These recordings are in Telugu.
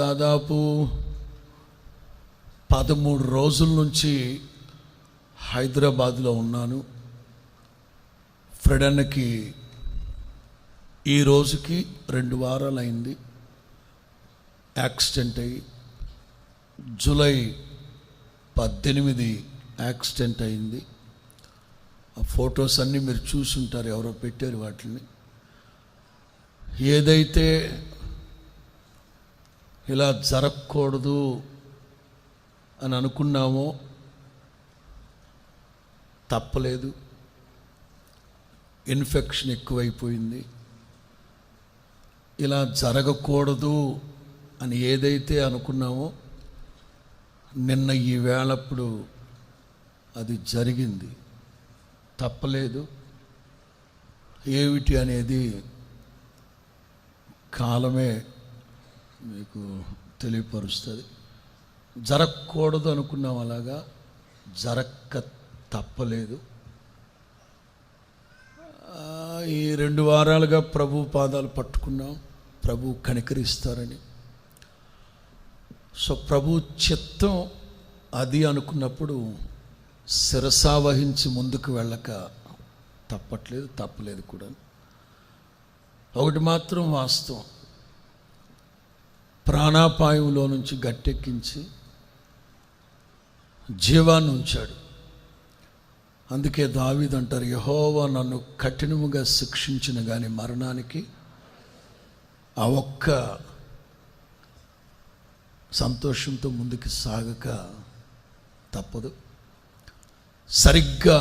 దాదాపు 13 రోజుల నుంచి హైదరాబాద్లో ఉన్నాను. ఫ్రెడన్నకి ఈ రోజుకి 2 వారాలు అయింది యాక్సిడెంట్ అయ్యి. జూలై 18 యాక్సిడెంట్ అయింది. ఆ ఫొటోస్ అన్నీ మీరు చూసుంటారు, ఎవరో పెట్టారు వాటిని. ఏదైతే ఇలా జరగకూడదు అని అనుకున్నామో తప్పలేదు. ఇన్ఫెక్షన్ ఎక్కువైపోయింది. ఇలా జరగకూడదు అని ఏదైతే అనుకున్నామో నిన్న ఈ వేళప్పుడు అది జరిగింది. తప్పలేదు. ఏమిటి అనేది కాలమే మీకు తెలియపరుస్తుంది. జరగకూడదు అనుకున్నాం, అలాగా జరక్క తప్పలేదు. ఈ 2 వారాలుగా ప్రభు పాదాలు పట్టుకున్నాం, ప్రభు కనికరిస్తారని. సో ప్రభు చిత్తం అది అనుకున్నప్పుడు శిరసావహించి ముందుకు వెళ్ళక తప్పలేదు కూడా. ఒకటి మాత్రం వాస్తవం, ప్రాణాపాయంలో నుంచి గట్టెక్కించి జీవాన్ని ఉంచాడు. అందుకే దావీదు అంటారు, యెహోవా నన్ను కఠినముగా శిక్షించిన కానీ మరణానికి ఆ ఒక్క సంతోషంతో ముందుకు సాగక తప్పదు. సరిగ్గా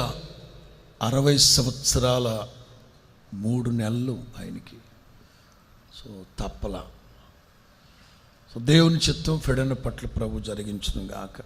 60 సంవత్సరాల 3 నెలలు ఆయనకి. సో తప్పలా. సో దేవుని చిత్తం ఫెడన్న పట్ల ప్రభు జరిగించును గాక.